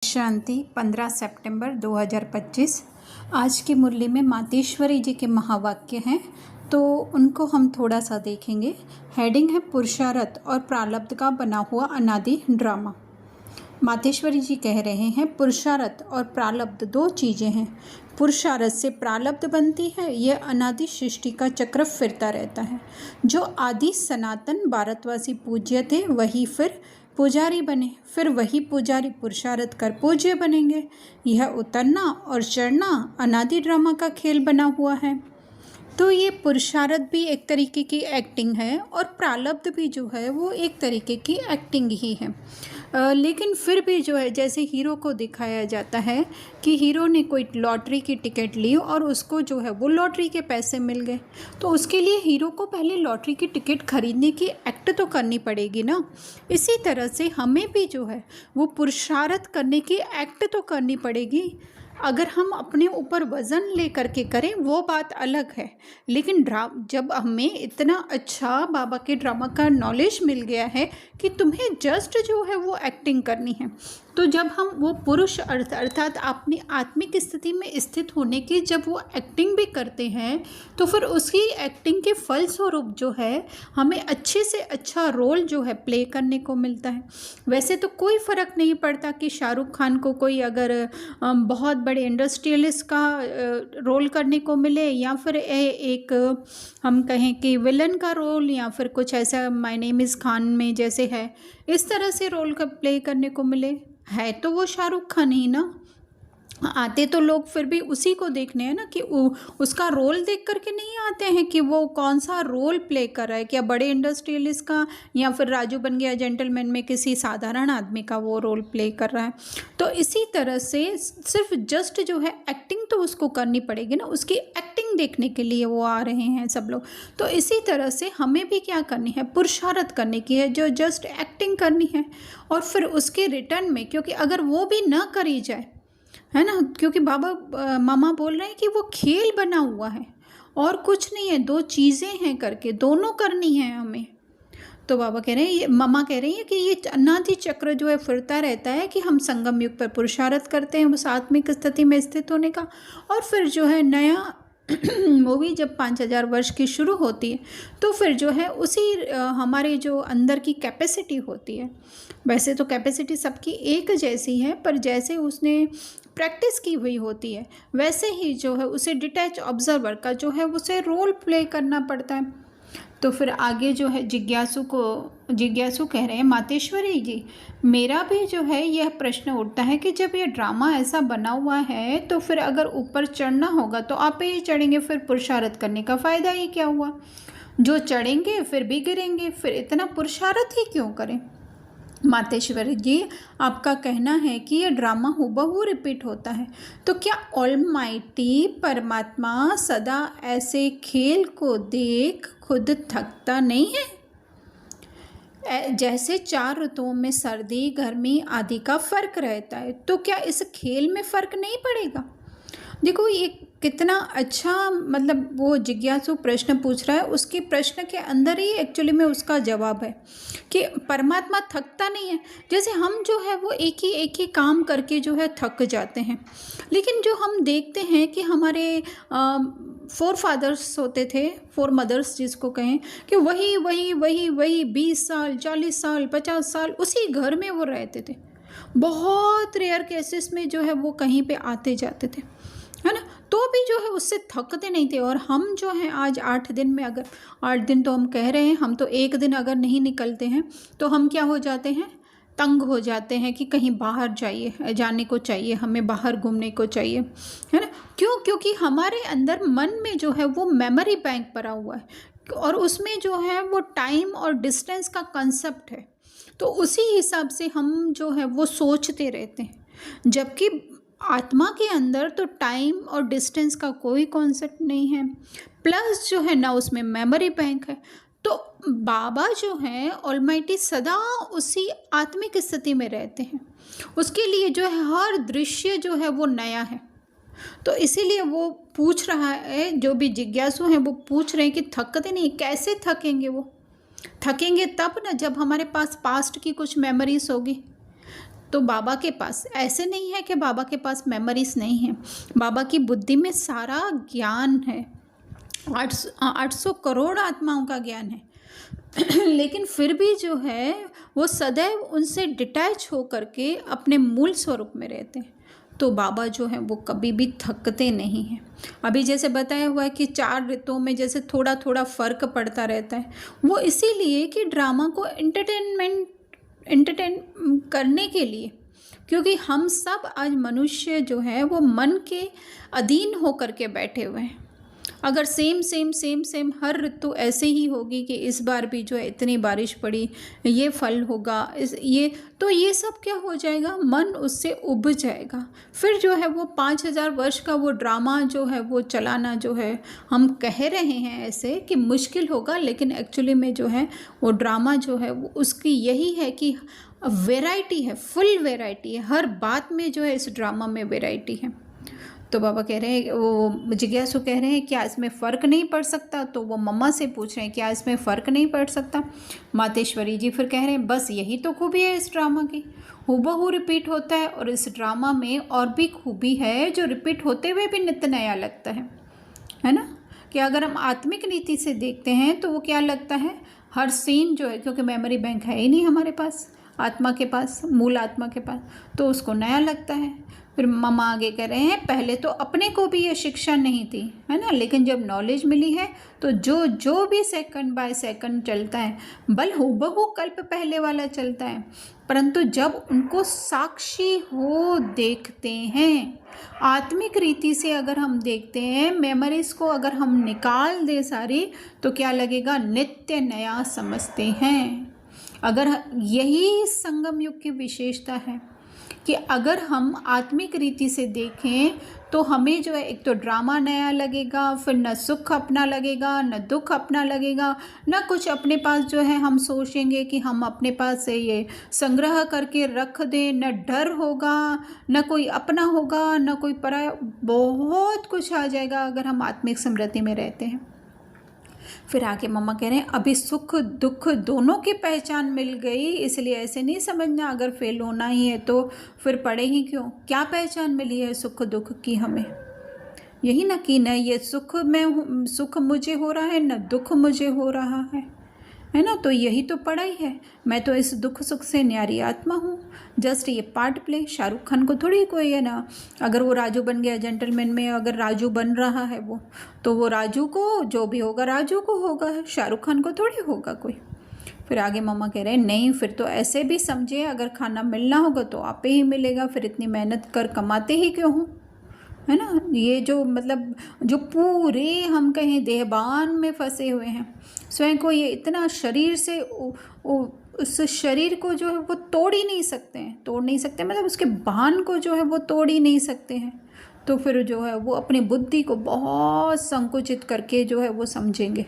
शांति 15 सितंबर 2025। आज की मुरली में मातेश्वरी जी के महावाक्य हैं, तो उनको हम थोड़ा सा देखेंगे। हेडिंग है पुरुषार्थ और प्रारब्ध का बना हुआ अनादि ड्रामा। मातेश्वरी जी कह रहे हैं पुरुषार्थ और प्रारब्ध दो चीज़ें हैं। पुरुषार्थ से प्रारब्ध बनती है, यह अनादि सृष्टि का चक्र फिरता रहता है। जो आदि सनातन भारतवासी पूज्य थे वही फिर पुजारी बने, फिर वही पुजारी पुरुषार्थ कर पूज्य बनेंगे। यह उतरना और चढ़ना अनादि ड्रामा का खेल बना हुआ है। तो ये पुरुषार्थ भी एक तरीके की एक्टिंग है और प्रारब्ध भी जो है वो एक तरीके की एक्टिंग ही है। लेकिन फिर भी जो है, जैसे हीरो को दिखाया जाता है कि हीरो ने कोई लॉटरी की टिकट ली और उसको जो है वो लॉटरी के पैसे मिल गए, तो उसके लिए हीरो को पहले लॉटरी की टिकट खरीदने की एक्ट तो करनी पड़ेगी ना। इसी तरह से हमें भी जो है वो पुरुषार्थ करने की एक्ट तो करनी पड़ेगी। अगर हम अपने ऊपर वज़न ले करके करें वो बात अलग है, लेकिन जब हमें इतना अच्छा बाबा के ड्रामा का नॉलेज मिल गया है कि तुम्हें जस्ट जो है वो एक्टिंग करनी है, तो जब हम वो पुरुष अर्थात अपनी आत्मिक स्थिति में स्थित होने की जब वो एक्टिंग भी करते हैं, तो फिर उसकी एक्टिंग के फलस्वरूप जो है हमें अच्छे से अच्छा रोल जो है प्ले करने को मिलता है। वैसे तो कोई फ़र्क नहीं पड़ता कि शाहरुख खान को कोई अगर बहुत बड़े इंडस्ट्रियलिस्ट का रोल करने को मिले, या फिर एक हम कहें कि विलन का रोल, या फिर कुछ ऐसा माय नेम इज़ खान में जैसे है, इस तरह से रोल का प्ले करने को मिले। है तो वो शाहरुख खान ही ना, आते तो लोग फिर भी उसी को देखने हैं ना, कि उसका रोल देख करके नहीं आते हैं कि वो कौन सा रोल प्ले कर रहा है, क्या बड़े इंडस्ट्रियलिस्ट का या फिर राजू बन गया जेंटलमैन में किसी साधारण आदमी का वो रोल प्ले कर रहा है। तो इसी तरह से सिर्फ जस्ट जो है एक्टिंग तो उसको करनी पड़ेगी ना, उसकी एक्टिंग देखने के लिए वो आ रहे हैं सब लोग। तो इसी तरह से हमें भी क्या करनी है, पुरुषार्थ करने की है, जो जस्ट एक्टिंग करनी है। और फिर उसके रिटर्न में, क्योंकि अगर वो भी ना करी जाए, है ना, क्योंकि बाबा मामा बोल रहे हैं कि वो खेल बना हुआ है और कुछ नहीं है, दो चीज़ें हैं करके दोनों करनी है हमें। तो बाबा कह रहे हैं, ये मामा कह रही है कि ये अनादि चक्र जो है फिरता रहता है कि हम संगम युग पर पुरुषार्थ करते हैं उस आत्मिक स्थिति में स्थित होने का, और फिर जो है नया मूवी जब 5000 वर्ष की शुरू होती है तो फिर जो है उसी हमारे जो अंदर की कैपेसिटी होती है, वैसे तो कैपेसिटी सबकी एक जैसी है, पर जैसे उसने प्रैक्टिस की हुई होती है वैसे ही जो है उसे डिटैच ऑब्जर्वर का जो है उसे रोल प्ले करना पड़ता है। तो फिर आगे जो है जिज्ञासु कह रहे हैं, मातेश्वरी जी मेरा भी जो है यह प्रश्न उठता है कि जब यह ड्रामा ऐसा बना हुआ है तो फिर अगर ऊपर चढ़ना होगा तो आप ही चढ़ेंगे, फिर पुरुषार्थ करने का फ़ायदा ही क्या हुआ। जो चढ़ेंगे फिर भी गिरेंगे, फिर इतना पुरुषार्थ ही क्यों करें। मातेश्वरी जी आपका कहना है कि यह ड्रामा हूबहू रिपीट होता है, तो क्या ऑलमाइटी परमात्मा सदा ऐसे खेल को देख खुद थकता नहीं है? जैसे 4 ऋतुओं में सर्दी गर्मी आदि का फ़र्क रहता है, तो क्या इस खेल में फ़र्क नहीं पड़ेगा। देखो ये कितना अच्छा, मतलब वो जिज्ञासु प्रश्न पूछ रहा है, उसके प्रश्न के अंदर ही एक्चुअली में उसका जवाब है कि परमात्मा थकता नहीं है। जैसे हम जो है वो एक ही काम करके जो है थक जाते हैं, लेकिन जो हम देखते हैं कि हमारे फोर फादर्स होते थे, फोर मदर्स जिसको कहें, कि वही 20 साल 40 साल 50 साल उसी घर में वो रहते थे। बहुत रेयर केसेस में जो है वो कहीं पे आते जाते थे, है ना, तो भी जो है उससे थकते नहीं थे। और हम जो हैं आज 8 दिन में, अगर 8 दिन तो हम कह रहे हैं, हम तो एक दिन अगर नहीं निकलते हैं तो हम क्या हो जाते हैं, तंग हो जाते हैं कि कहीं बाहर जाने को चाहिए, हमें बाहर घूमने को चाहिए, है ना। क्यों? क्योंकि हमारे अंदर मन में जो है वो मेमोरी बैंक भरा हुआ है, और उसमें जो है वो टाइम और डिस्टेंस का कंसेप्ट है, तो उसी हिसाब से हम जो है वो सोचते रहते हैं। जबकि आत्मा के अंदर तो टाइम और डिस्टेंस का कोई कॉन्सेप्ट नहीं है, प्लस जो है ना उसमें मेमोरी बैंक है। तो बाबा जो है ऑलमाइटी सदा उसी आत्मिक स्थिति में रहते हैं, उसके लिए जो है हर दृश्य जो है वो नया है। तो इसीलिए वो पूछ रहा है, जो भी जिज्ञासु हैं वो पूछ रहे हैं कि थकते नहीं, कैसे थकेंगे। वो थकेंगे तब ना जब हमारे पास पास्ट की कुछ मेमोरीज होगी, तो बाबा के पास ऐसे नहीं है कि बाबा के पास मेमोरीज नहीं है, बाबा की बुद्धि में सारा ज्ञान है, 800 करोड़ आत्माओं का ज्ञान है लेकिन फिर भी जो है वो सदैव उनसे डिटैच हो करके अपने मूल स्वरूप में रहते हैं। तो बाबा जो है वो कभी भी थकते नहीं हैं। अभी जैसे बताया हुआ है कि 4 ऋतुओं में जैसे थोड़ा थोड़ा फ़र्क पड़ता रहता है, वो इसीलिए कि ड्रामा को एंटरटेन करने के लिए, क्योंकि हम सब आज मनुष्य जो है वो मन के अधीन होकर के बैठे हुए हैं। अगर सेम हर ऋतु ऐसे ही होगी कि इस बार भी जो है इतनी बारिश पड़ी, ये फल होगा, तो ये सब क्या हो जाएगा, मन उससे उब जाएगा। फिर जो है वो 5000 वर्ष का वो ड्रामा जो है वो चलाना जो है, हम कह रहे हैं ऐसे कि मुश्किल होगा, लेकिन एक्चुअली में जो है वो ड्रामा जो है वो उसकी यही है कि वैरायटी है, फुल वैरायटी है, हर बात में जो है इस ड्रामा में वैरायटी है। तो बाबा कह रहे हैं, वो जिज्ञासु कह रहे हैं क्या इसमें फ़र्क नहीं पड़ सकता, तो वो मम्मा से पूछ रहे हैं क्या इसमें फ़र्क नहीं पड़ सकता। मातेश्वरी जी फिर कह रहे हैं बस यही तो खूबी है इस ड्रामा की, हूबहू रिपीट होता है, और इस ड्रामा में और भी खूबी है जो रिपीट होते हुए भी नित्य नया लगता है ना। कि अगर हम आत्मिक नीति से देखते हैं तो वो क्या लगता है, हर सीन जो है, क्योंकि मेमोरी बैंक है ही नहीं हमारे पास, आत्मा के पास, मूल आत्मा के पास, तो उसको नया लगता है। फिर मामा आगे कह रहे हैं पहले तो अपने को भी ये शिक्षा नहीं थी, है ना, लेकिन जब नॉलेज मिली है तो जो जो भी सेकंड बाय सेकंड चलता है, बल हूबहू कल्प पहले वाला चलता है, परंतु जब उनको साक्षी हो देखते हैं, आत्मिक रीति से अगर हम देखते हैं, मेमोरीज को अगर हम निकाल दें सारी, तो क्या लगेगा, नित्य नया समझते हैं। अगर यही संगम युग की विशेषता है कि अगर हम आत्मिक रीति से देखें तो हमें जो है एक तो ड्रामा नया लगेगा, फिर न सुख अपना लगेगा, न दुख अपना लगेगा, न कुछ अपने पास जो है हम सोचेंगे कि हम अपने पास से ये संग्रह करके रख दें, न डर होगा, न कोई अपना होगा, न कोई पराया, बहुत कुछ आ जाएगा अगर हम आत्मिक स्मृति में रहते हैं। फिर आगे मम्मा कह रहे हैं अभी सुख दुख दोनों की पहचान मिल गई, इसलिए ऐसे नहीं समझना अगर फेल होना ही है तो फिर पढ़े ही क्यों, क्या पहचान मिली है सुख दुख की हमें, यही ना कि न ये सुख मुझे हो रहा है, न दुख मुझे हो रहा है ना, तो यही तो पढ़ाई है। मैं तो इस दुख सुख से न्यारी आत्मा हूँ, जस्ट ये पार्ट प्ले। शाहरुख खान को थोड़ी कोई है ना, अगर वो राजू बन गया जेंटलमैन में, अगर राजू बन रहा है वो, तो वो राजू को जो भी होगा राजू को होगा, शाहरुख खान को थोड़ी होगा कोई। फिर आगे मम्मा कह रहे हैं नहीं, फिर तो ऐसे भी समझे अगर खाना मिलना होगा तो आप ही मिलेगा, फिर इतनी मेहनत कर कमाते ही क्यों हो, है ना। ये जो मतलब जो पूरे हम कहें देहबान में फंसे हुए हैं, स्वयं को ये इतना शरीर से उस शरीर को जो है वो तोड़ नहीं सकते, मतलब उसके बांध को जो है वो तोड़ ही नहीं सकते हैं, तो फिर जो है वो अपनी बुद्धि को बहुत संकुचित करके जो है वो समझेंगे,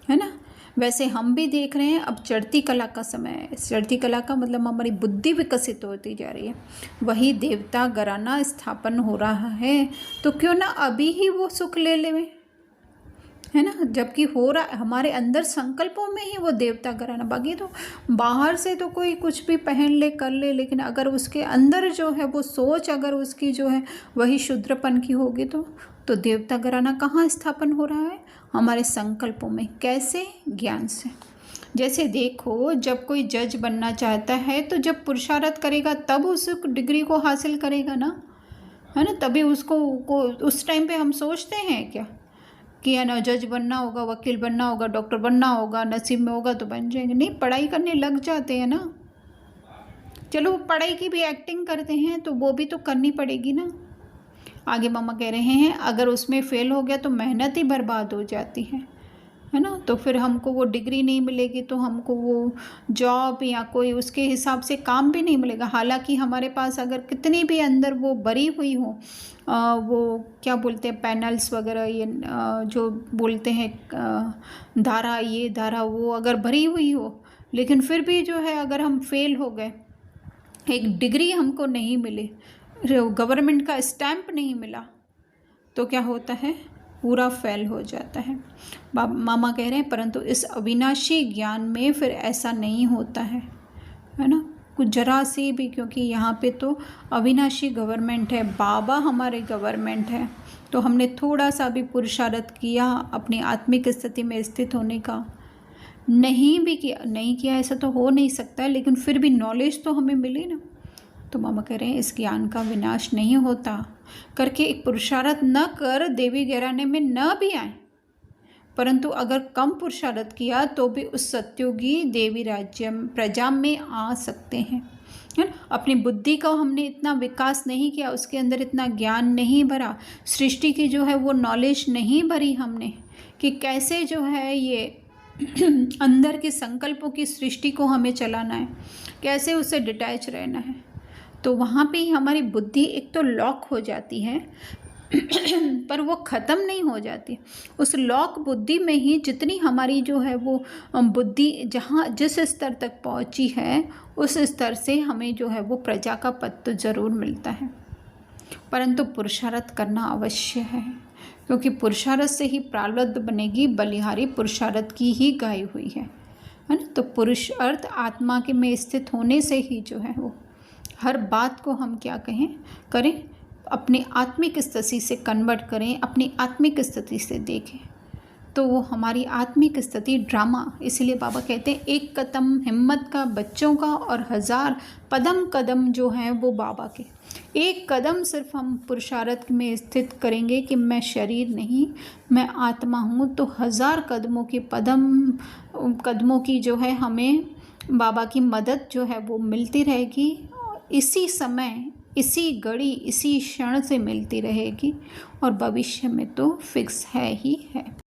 है ना। वैसे हम भी देख रहे हैं अब चढ़ती कला का समय है, चढ़ती कला का मतलब हमारी बुद्धि विकसित होती जा रही है, वही देवता घराना स्थापन हो रहा है, तो क्यों ना अभी ही वो सुख ले लें, है ना, जबकि हो रहा है हमारे अंदर संकल्पों में ही वो देवता घराना। बाकी तो बाहर से तो कोई कुछ भी पहन ले कर ले, लेकिन अगर उसके अंदर जो है वो सोच अगर उसकी जो है वही शूद्रपन की होगी तो देवता घराना कहाँ स्थापन हो रहा है, हमारे संकल्पों में। कैसे, ज्ञान से। जैसे देखो जब कोई जज बनना चाहता है तो जब पुरुषार्थ करेगा तब उस डिग्री को हासिल करेगा ना, है ना, तभी उसको उस टाइम पे हम सोचते हैं क्या कि है ना जज बनना होगा, वकील बनना होगा, डॉक्टर बनना होगा, नसीब में होगा तो बन जाएंगे, नहीं, पढ़ाई करने लग जाते हैं ना। चलो पढ़ाई की भी एक्टिंग करते हैं तो वो भी तो करनी पड़ेगी ना। आगे मामा कह रहे हैं अगर उसमें फेल हो गया तो मेहनत ही बर्बाद हो जाती है ना, तो फिर हमको वो डिग्री नहीं मिलेगी, तो हमको वो जॉब या कोई उसके हिसाब से काम भी नहीं मिलेगा। हालांकि हमारे पास अगर कितनी भी अंदर वो भरी हुई हो, वो क्या बोलते हैं पैनल्स वगैरह, ये जो बोलते हैं धारा, ये धारा, वो अगर भरी हुई हो, लेकिन फिर भी जो है अगर हम फेल हो गए, एक डिग्री हमको नहीं मिली, गवर्नमेंट का स्टैंप नहीं मिला, तो क्या होता है, पूरा फेल हो जाता है। मामा कह रहे हैं परंतु इस अविनाशी ज्ञान में फिर ऐसा नहीं होता है ना। कुछ जरा सी भी, क्योंकि यहाँ पे तो अविनाशी गवर्नमेंट है, बाबा हमारे गवर्नमेंट है, तो हमने थोड़ा सा भी पुरुषार्थ किया अपनी आत्मिक स्थिति में स्थित होने का, नहीं किया ऐसा तो हो नहीं सकता है, लेकिन फिर भी नॉलेज तो हमें मिली ना। तो मामा कह रहे हैं इस ज्ञान का विनाश नहीं होता करके एक पुरुषार्थ न कर देवी घराने में न भी आए, परंतु अगर कम पुरुषार्थ किया तो भी उस सत्युगी देवी राज्य प्रजा में आ सकते हैं, है ना। अपनी बुद्धि का हमने इतना विकास नहीं किया, उसके अंदर इतना ज्ञान नहीं भरा, सृष्टि की जो है वो नॉलेज नहीं भरी हमने कि कैसे जो है ये अंदर के संकल्पों की सृष्टि को हमें चलाना है, कैसे उससे डिटैच रहना है। तो वहाँ पे ही हमारी बुद्धि एक तो लॉक हो जाती है पर वो ख़त्म नहीं हो जाती। उस लॉक बुद्धि में ही जितनी हमारी जो है वो बुद्धि जहाँ जिस स्तर तक पहुँची है उस स्तर से हमें जो है वो प्रजा का पद तो ज़रूर मिलता है, परंतु पुरुषार्थ करना अवश्य है, क्योंकि पुरुषार्थ से ही प्रारब्ध बनेगी। बलिहारी पुरुषार्थ की ही गाई हुई है ना। तो पुरुषार्थ आत्मा के में स्थित होने से ही जो है वो हर बात को हम क्या करें, अपनी आत्मिक स्थिति से कन्वर्ट करें, अपनी आत्मिक स्थिति से देखें, तो वो हमारी आत्मिक स्थिति ड्रामा। इसलिए बाबा कहते हैं एक कदम हिम्मत का बच्चों का और 1000 कदम जो हैं वो बाबा के। एक कदम सिर्फ हम पुरुषार्थ में स्थित करेंगे कि मैं शरीर नहीं, मैं आत्मा हूँ, तो 1000 कदमों की जो है हमें बाबा की मदद जो है वो मिलती रहेगी, इसी समय, इसी घड़ी, इसी क्षण से मिलती रहेगी, और भविष्य में तो फिक्स है ही है।